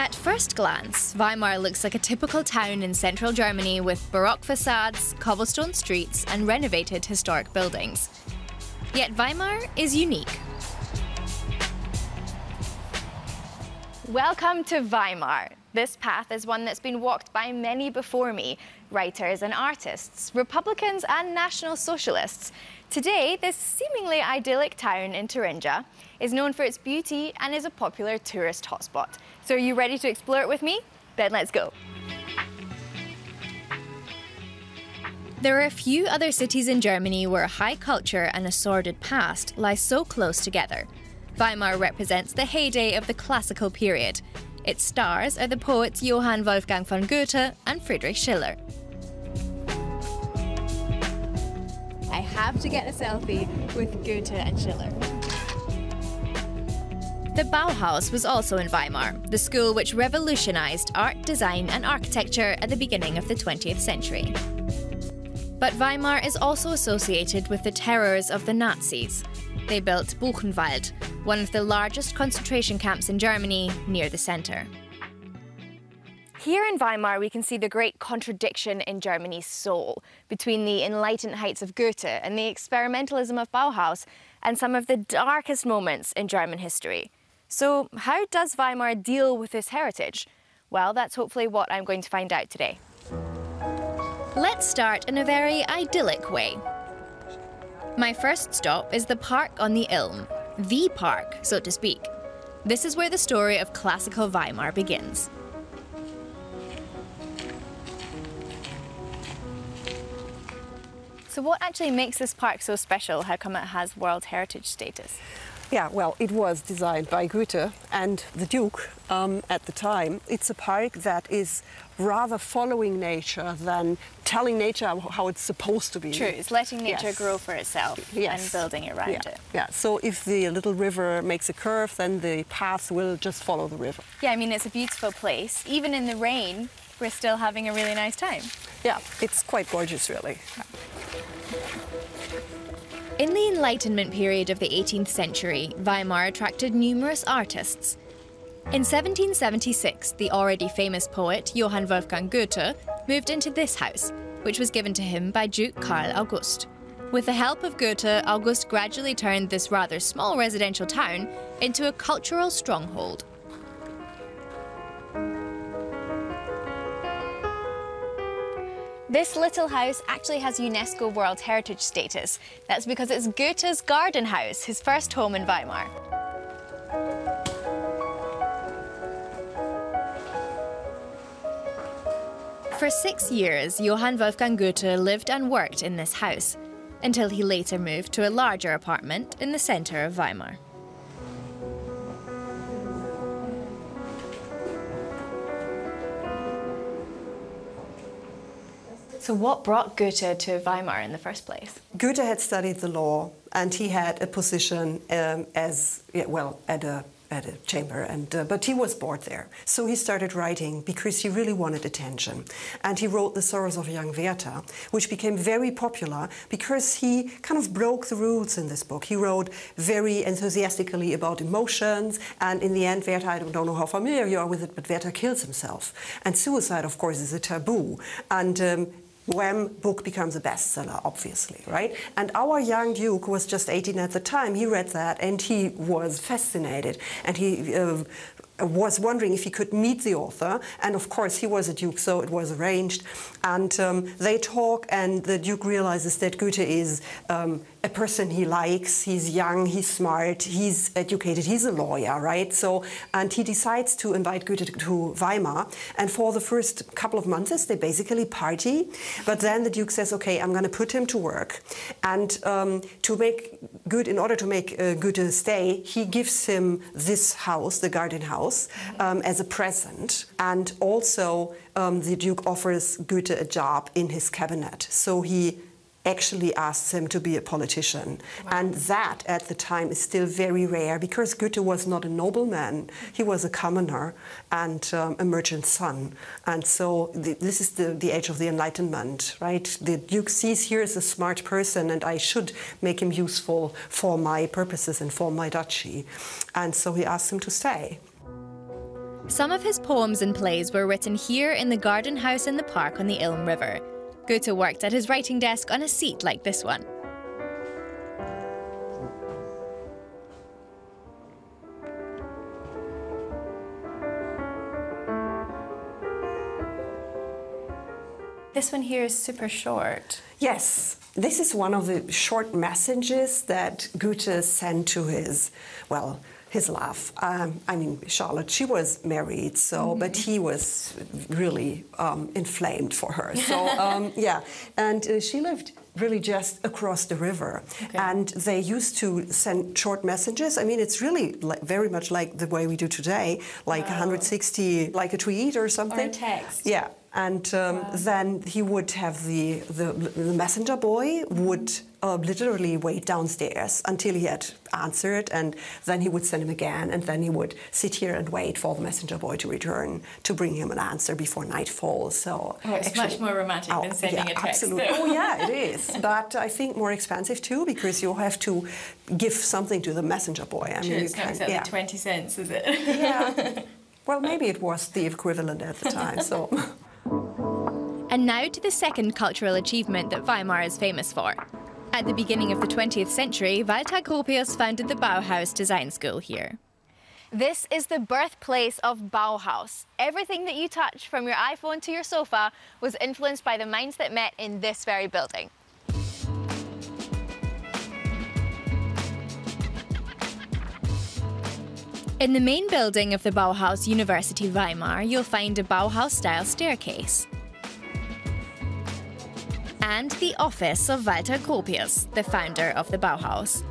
At first glance, Weimar looks like a typical town in central Germany with Baroque facades, cobblestone streets, and renovated historic buildings. Yet Weimar is unique. Welcome to Weimar. This path is one that's been walked by many before me, writers and artists, Republicans and National Socialists. Today, this seemingly idyllic town in Thuringia is known for its beauty and is a popular tourist hotspot. So are you ready to explore it with me? Then let's go. There are a few other cities in Germany where high culture and a sordid past lie so close together. Weimar represents the heyday of the classical period. Its stars are the poets Johann Wolfgang von Goethe and Friedrich Schiller. I have to get a selfie with Goethe and Schiller. The Bauhaus was also in Weimar, the school which revolutionized art, design and architecture at the beginning of the 20th century. But Weimar is also associated with the terrors of the Nazis. They built Buchenwald, one of the largest concentration camps in Germany, near the centre. Here in Weimar, we can see the great contradiction in Germany's soul between the enlightened heights of Goethe and the experimentalism of Bauhaus and some of the darkest moments in German history. So how does Weimar deal with this heritage? Well, that's hopefully what I'm going to find out today. Let's start in a very idyllic way. My first stop is the Park on the Ilm, the park, so to speak. This is where the story of classical Weimar begins. So what actually makes this park so special? How come it has World Heritage status? Yeah, well, it was designed by Goethe and the Duke at the time. It's a park that is rather following nature than telling nature how it's supposed to be. True, it's letting nature grow for itself and building around it. Yeah, so if the little river makes a curve, then the path will just follow the river. Yeah, I mean, it's a beautiful place. Even in the rain, we're still having a really nice time. Yeah, it's quite gorgeous, really. In the Enlightenment period of the 18th century, Weimar attracted numerous artists. In 1776, the already famous poet Johann Wolfgang Goethe moved into this house, which was given to him by Duke Karl August. With the help of Goethe, August gradually turned this rather small residential town into a cultural stronghold. This little house actually has UNESCO World Heritage status. That's because it's Goethe's garden house, his first home in Weimar. For 6 years, Johann Wolfgang Goethe lived and worked in this house, until he later moved to a larger apartment in the centre of Weimar. So what brought Goethe to Weimar in the first place? Goethe had studied the law and he had a position at a chamber, but he was bored there. So he started writing because he really wanted attention. And he wrote The Sorrows of Young Werther, which became very popular because he kind of broke the rules in this book. He wrote very enthusiastically about emotions, and in the end, Werther, I don't know how familiar you are with it, but Werther kills himself. And suicide, of course, is a taboo. And Wham! Book becomes a bestseller, obviously, right? And our young Duke was just 18 at the time. He read that and he was fascinated. And he was wondering if he could meet the author. And of course, he was a Duke, so it was arranged. And they talk, and the Duke realizes that Goethe is a person he likes. He's young, he's smart, he's educated, he's a lawyer, right? So, and he decides to invite Goethe to Weimar. And for the first couple of months, they basically party. But then the Duke says, okay, I'm going to put him to work. And in order to make Goethe stay, he gives him this house, the garden house, as a present. And also, the Duke offers Goethe a job in his cabinet. So he actually asks him to be a politician. Wow. And that, at the time, is still very rare because Goethe was not a nobleman. He was a commoner and a merchant's son. And so this is the age of the Enlightenment, right? The Duke sees here as a smart person and I should make him useful for my purposes and for my duchy. And so he asks him to stay. Some of his poems and plays were written here in the garden house in the park on the Ilm River. Goethe worked at his writing desk on a seat like this one. This one here is super short. Yes, this is one of the short messages that Goethe sent to his, well, his love. I mean, Charlotte, she was married, so, but he was really inflamed for her. So, yeah, and she lived really just across the river. Okay. And they used to send short messages. I mean, it's really very much like the way we do today, like 160, like a tweet or something. Or a text. Yeah. And then he would have the messenger boy would literally wait downstairs until he had answered, and then he would send him again, and then he would sit here and wait for the messenger boy to return to bring him an answer before nightfall. So it's much more romantic than sending a text. Absolutely. Oh yeah, it is. But I think more expensive too, because you have to give something to the messenger boy. I mean, it's like 20 cents, is it? Yeah. Well, maybe it was the equivalent at the time. So. And now to the second cultural achievement that Weimar is famous for. At the beginning of the 20th century, Walter Gropius founded the Bauhaus Design School here. This is the birthplace of Bauhaus. Everything that you touch, from your iPhone to your sofa, was influenced by the minds that met in this very building. In the main building of the Bauhaus University Weimar, you'll find a Bauhaus-style staircase. And the office of Walter Gropius, the founder of the Bauhaus.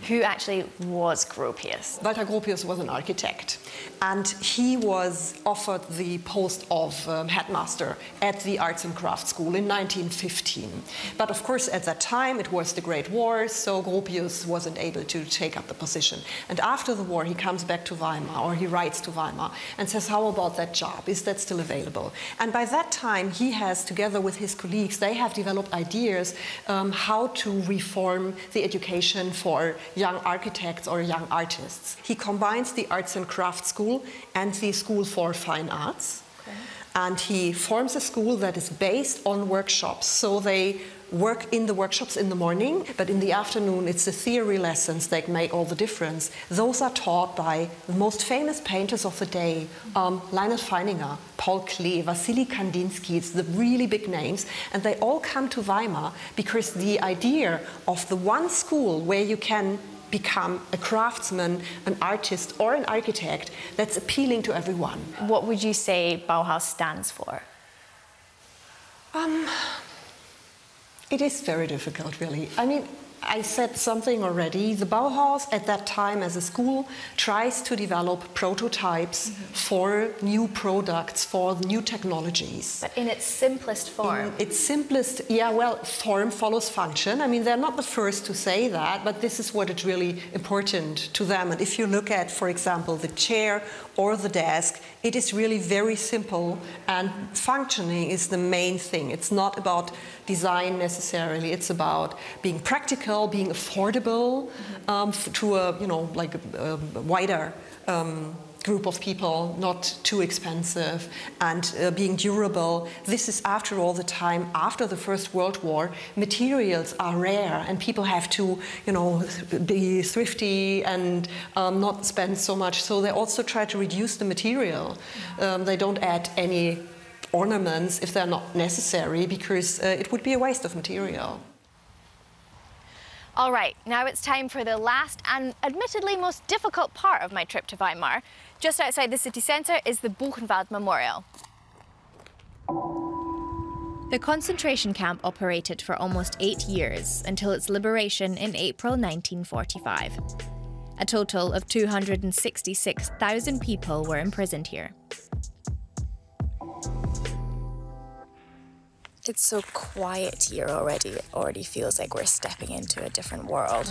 Who actually was Gropius? Walter Gropius was an architect, and he was offered the post of headmaster at the Arts and Crafts School in 1915. But of course, at that time, it was the Great War, so Gropius wasn't able to take up the position. And after the war, he comes back to Weimar, or he writes to Weimar, and says, how about that job? Is that still available? And by that time, he has, together with his colleagues, they have developed ideas how to reform the education for young architects or young artists. He combines the Arts and Crafts School and the School for Fine Arts. Okay. And he forms a school that is based on workshops. So they work in the workshops in the morning, but in the afternoon it's the theory lessons that make all the difference. Those are taught by the most famous painters of the day, Leonhard Feininger, Paul Klee, Wassily Kandinsky. It's the really big names, and they all come to Weimar because the idea of the one school where you can become a craftsman, an artist, or an architect, that's appealing to everyone. What would you say Bauhaus stands for? It is very difficult, really. I mean, I said something already. The Bauhaus at that time as a school tries to develop prototypes for new products, for new technologies. But in its simplest form. In its simplest, yeah, well, form follows function. I mean, they're not the first to say that, but this is what is really important to them. And if you look at, for example, the chair or the desk, it is really very simple, and functioning is the main thing. It's not about design necessarily. It's about being practical, being affordable to a, you know, like a wider group of people, not too expensive, and being durable. This is, after all, the time after the First World War. Materials are rare, and people have to, you know, be thrifty and not spend so much. So they also try to reduce the material. They don't add any ornaments if they're not necessary, because it would be a waste of material. All right, now it's time for the last and admittedly most difficult part of my trip to Weimar. Just outside the city centre is the Buchenwald Memorial. The concentration camp operated for almost 8 years until its liberation in April 1945. A total of 266,000 people were imprisoned here. It's so quiet here already. It already feels like we're stepping into a different world.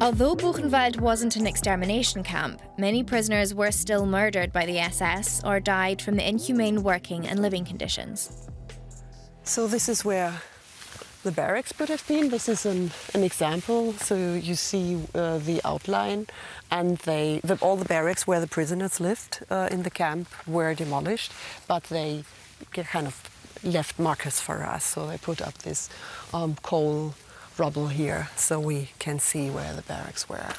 Although Buchenwald wasn't an extermination camp, many prisoners were still murdered by the SS or died from the inhumane working and living conditions. So this is where the barracks would have been. This is an example. So you see the outline, and all the barracks where the prisoners lived in the camp were demolished, but they kind of left markers for us. So they put up this coal rubble here, so we can see where the barracks were.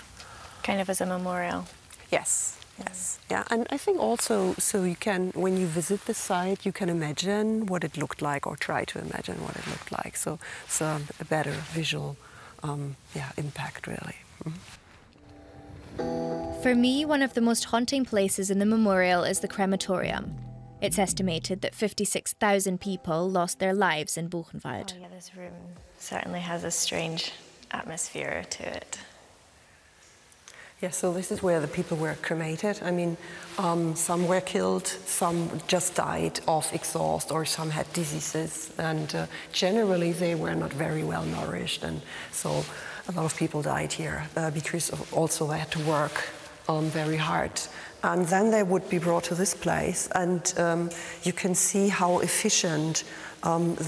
Kind of as a memorial. Yes. Yes, yeah, and I think also, so you can, when you visit the site, you can imagine what it looked like, or try to imagine what it looked like. So it's a better visual, impact, really. Mm-hmm. For me, one of the most haunting places in the memorial is the crematorium. It's estimated that 56,000 people lost their lives in Buchenwald. Oh yeah, this room certainly has a strange atmosphere to it. Yeah, so this is where the people were cremated. I mean, some were killed, some just died of exhaust, or some had diseases, and generally they were not very well nourished, and so a lot of people died here because also they had to work very hard. And then they would be brought to this place, and you can see how efficient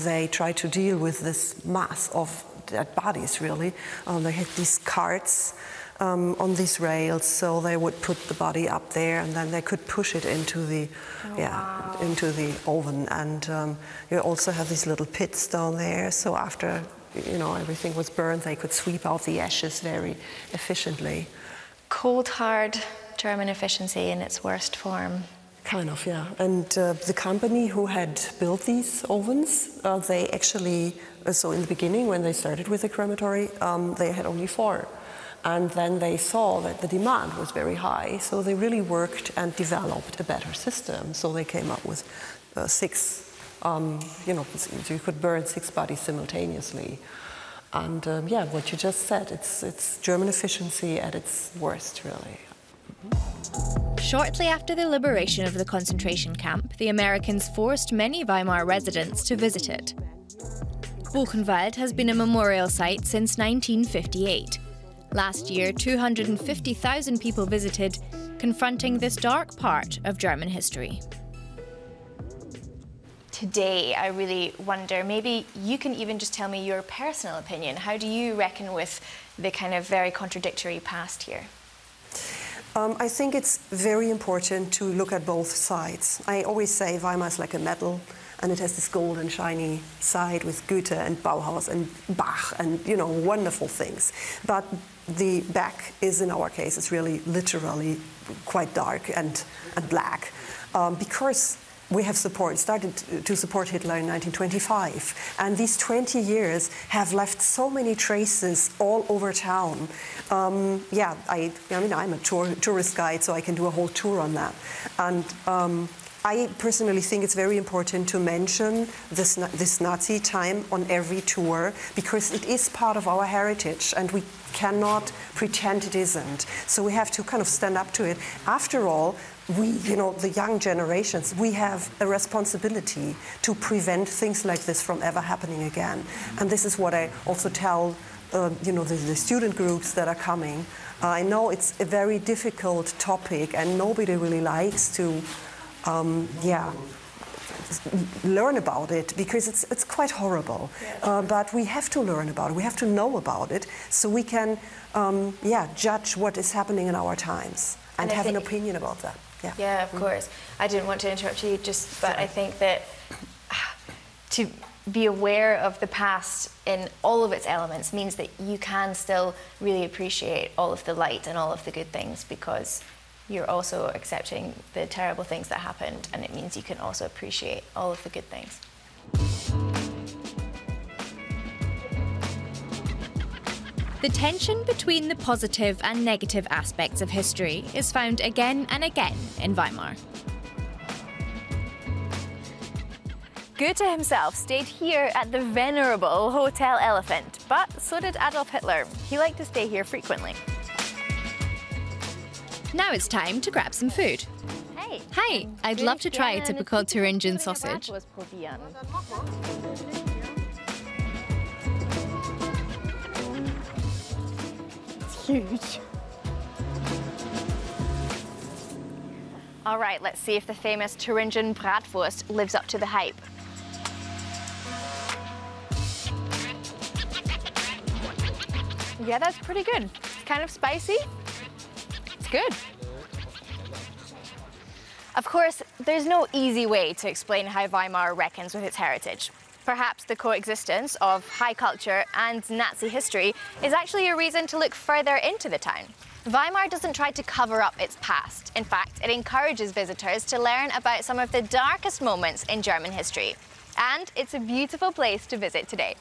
they try to deal with this mass of dead bodies, really. They had these carts on these rails, so they would put the body up there, and then they could push it into the into the oven. And you also have these little pits down there, so after everything was burned, they could sweep out the ashes very efficiently. Cold hard German efficiency in its worst form. Kind of, yeah. And the company who had built these ovens, they actually, so in the beginning when they started with the crematory, they had only 4. And then they saw that the demand was very high, so they really worked and developed a better system. So they came up with 6, you could burn 6 bodies simultaneously. And what you just said, it's German efficiency at its worst, really. Shortly after the liberation of the concentration camp, the Americans forced many Weimar residents to visit it. Buchenwald has been a memorial site since 1958. Last year, 250,000 people visited, confronting this dark part of German history. Today, I really wonder, maybe you can even just tell me your personal opinion. How do you reckon with the kind of very contradictory past here? I think it's very important to look at both sides. I always say Weimar is like a medal, and it has this golden, shiny side with Goethe and Bauhaus and Bach and, wonderful things. But the back is, in our case, is really literally quite dark and black, because we have started to support Hitler in 1925, and these 20 years have left so many traces all over town. I'm a tourist guide, so I can do a whole tour on that. And I personally think it's very important to mention this Nazi time on every tour, because it is part of our heritage, and we cannot pretend it isn't. So we have to kind of stand up to it. After all, we, the young generations, we have a responsibility to prevent things like this from ever happening again. And this is what I also tell, the student groups that are coming. I know it's a very difficult topic, and nobody really likes to, learn about it, because it's quite horrible. But we have to learn about it. We have to know about it, so we can, judge what is happening in our times and have an opinion about that. Yeah, of course. I didn't want to interrupt you, but I think that to be aware of the past in all of its elements means that you can still really appreciate all of the light and all of the good things, because you're also accepting the terrible things that happened, and it means you can also appreciate all of the good things. The tension between the positive and negative aspects of history is found again and again in Weimar. Goethe himself stayed here at the venerable Hotel Elephant, but so did Adolf Hitler. He liked to stay here frequently. Now it's time to grab some food. Hey! Hi, I'd love to try a typical Thuringian sausage. Huge. All right, let's see if the famous Thuringian bratwurst lives up to the hype. Yeah, that's pretty good. Kind of spicy. It's good. Of course, there's no easy way to explain how Weimar reckons with its heritage. Perhaps the coexistence of high culture and Nazi history is actually a reason to look further into the town. Weimar doesn't try to cover up its past. In fact, it encourages visitors to learn about some of the darkest moments in German history. And it's a beautiful place to visit today.